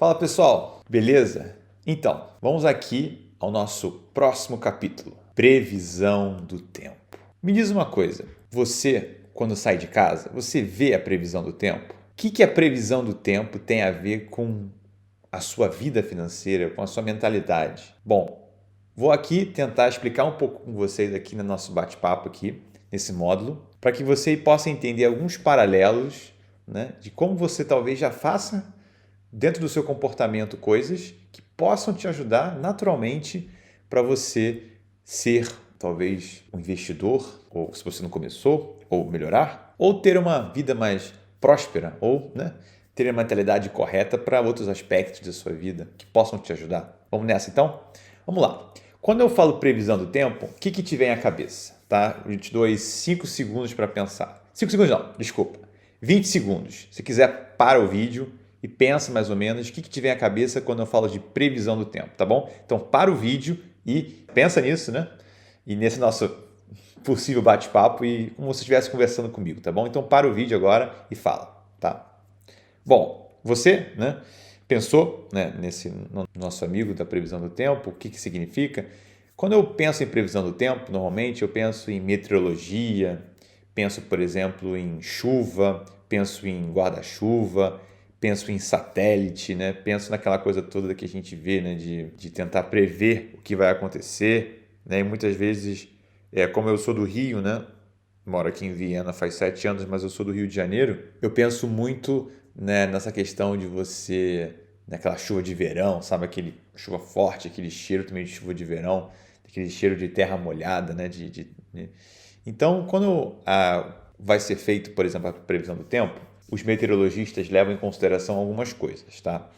Fala pessoal, beleza? Então, vamos aqui ao nosso próximo capítulo: previsão do tempo. Me diz uma coisa, você, quando sai de casa, você vê a previsão do tempo? O que a previsão do tempo tem a ver com a sua vida financeira, com a sua mentalidade? Bom, vou aqui tentar explicar um pouco com vocês aqui no nosso bate-papo aqui, nesse módulo, para que você possa entender alguns paralelos, né, de como você talvez já faça dentro do seu comportamento coisas que possam te ajudar naturalmente para você ser talvez um investidor, ou se você não começou, ou melhorar, ou ter uma vida mais próspera, ou ter a mentalidade correta para outros aspectos da sua vida que possam te ajudar. Vamos nessa então? Vamos lá. Quando eu falo previsão do tempo, o que te vem à cabeça? Tá? Eu te dou aí 5 segundos para pensar. 5 segundos não, desculpa. 20 segundos. Se quiser, para o vídeo e pensa mais ou menos o que te vem à cabeça quando eu falo de previsão do tempo, tá bom? Então, para o vídeo e pensa nisso, né? E nesse nosso possível bate-papo e como se estivesse conversando comigo, tá bom? Então, para o vídeo agora e fala, tá? Bom, você, né, pensou, né, no nosso amigo da previsão do tempo, o que significa? Quando eu penso em previsão do tempo, normalmente eu penso em meteorologia, penso, por exemplo, em chuva, penso em guarda-chuva, penso em satélite, né? Penso naquela coisa toda que a gente vê, né? De tentar prever o que vai acontecer, né? E muitas vezes, como eu sou do Rio, né? Moro aqui em Viena faz 7 anos, mas eu sou do Rio de Janeiro, eu penso muito, né, nessa questão de você, naquela chuva de verão, sabe? Aquele chuva forte, aquele cheiro também de chuva de verão, aquele cheiro de terra molhada, né? Então, quando vai ser feito, por exemplo, a previsão do tempo, os meteorologistas levam em consideração algumas coisas, tá?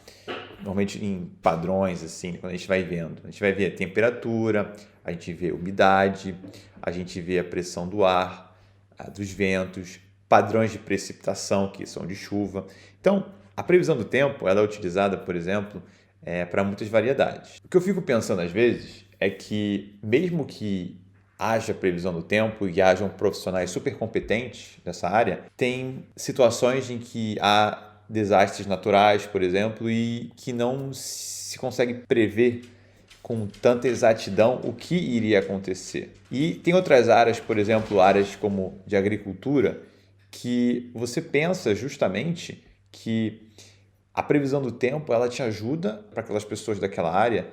Normalmente em padrões, assim, quando a gente vai vendo. A gente vai ver a temperatura, a gente vê a umidade, a gente vê a pressão do ar, dos ventos, padrões de precipitação, que são de chuva. Então, a previsão do tempo ela é utilizada, por exemplo, para muitas variedades. O que eu fico pensando às vezes é que, mesmo que haja previsão do tempo e hajam profissionais super competentes nessa área, tem situações em que há desastres naturais, por exemplo, e que não se consegue prever com tanta exatidão o que iria acontecer. E tem outras áreas, por exemplo, áreas como de agricultura, que você pensa justamente que a previsão do tempo ela te ajuda para aquelas pessoas daquela área,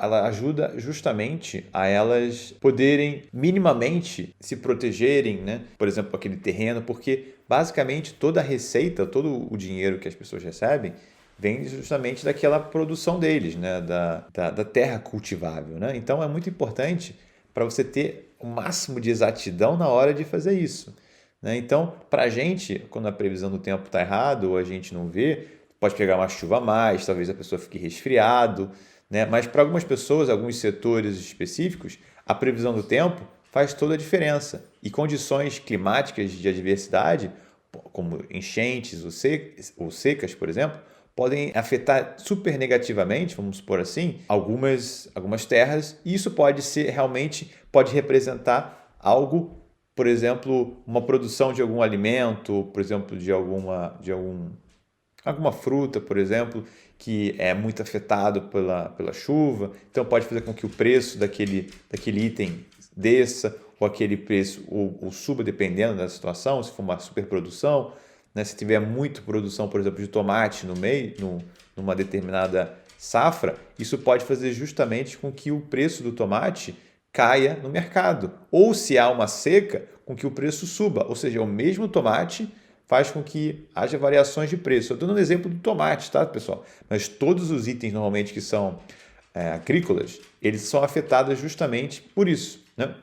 ela ajuda justamente a elas poderem minimamente se protegerem, né? Por exemplo, aquele terreno, porque basicamente toda a receita, todo o dinheiro que as pessoas recebem vem justamente daquela produção deles, né? Da terra cultivável, né? Então é muito importante para você ter o máximo de exatidão na hora de fazer isso, né? Então, para a gente, quando a previsão do tempo está errada ou a gente não vê, pode pegar uma chuva a mais, talvez a pessoa fique resfriado, né? Mas para algumas pessoas, alguns setores específicos, a previsão do tempo faz toda a diferença. E condições climáticas de adversidade, como enchentes ou secas, por exemplo, podem afetar super negativamente, vamos supor assim, algumas terras, e isso pode representar algo, por exemplo, uma produção de algum alimento, por exemplo, de alguma fruta, por exemplo, que é muito afetado pela chuva, então pode fazer com que o preço daquele item desça, ou aquele preço ou suba dependendo da situação, se for uma superprodução, né? Se tiver muita produção, por exemplo, de tomate numa determinada safra, isso pode fazer justamente com que o preço do tomate caia no mercado. Ou se há uma seca, com que o preço suba, ou seja, o mesmo tomate faz com que haja variações de preço. Eu estou dando um exemplo do tomate, tá, pessoal? Mas todos os itens normalmente que são agrícolas, eles são afetados justamente por isso, né?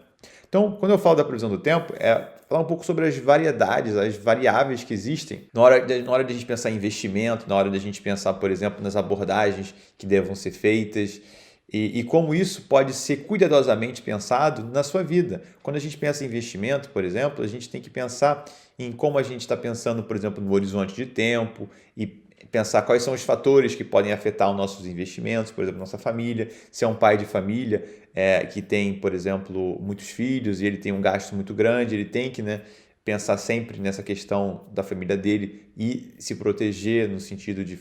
Então, quando eu falo da previsão do tempo, é falar um pouco sobre as variedades, as variáveis que existem na hora de a gente pensar em investimento, na hora de a gente pensar, por exemplo, nas abordagens que devam ser feitas e como isso pode ser cuidadosamente pensado na sua vida. Quando a gente pensa em investimento, por exemplo, a gente tem que pensar em como a gente está pensando, por exemplo, no horizonte de tempo e pensar quais são os fatores que podem afetar os nossos investimentos, por exemplo, nossa família. Se é um pai de família que tem, por exemplo, muitos filhos e ele tem um gasto muito grande, ele tem que, né, pensar sempre nessa questão da família dele e se proteger no sentido de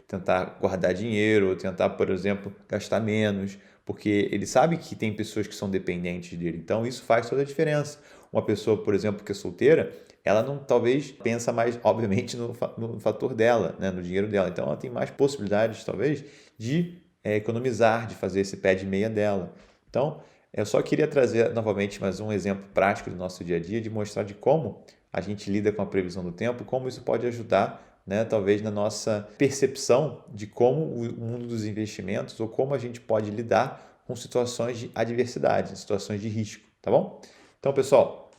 tentar guardar dinheiro, ou tentar, por exemplo, gastar menos, porque ele sabe que tem pessoas que são dependentes dele. Então isso faz toda a diferença. Uma pessoa, por exemplo, que é solteira, ela não talvez pensa mais, obviamente, no fator dela, né, no dinheiro dela. Então ela tem mais possibilidades, talvez, de economizar, de fazer esse pé de meia dela. Então, eu só queria trazer novamente mais um exemplo prático do nosso dia a dia, de mostrar de como a gente lida com a previsão do tempo, como isso pode ajudar, né, talvez na nossa percepção de como o mundo dos investimentos ou como a gente pode lidar com situações de adversidade, situações de risco, tá bom? Então, pessoal,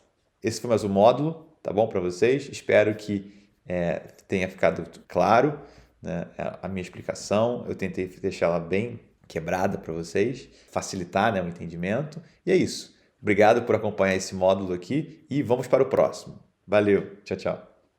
esse foi mais um módulo, tá bom, para vocês? Espero que tenha ficado claro, né, a minha explicação. Eu tentei deixar ela bem quebrada para vocês, facilitar, né, o entendimento. E é isso. Obrigado por acompanhar esse módulo aqui e vamos para o próximo. Valeu, tchau, tchau.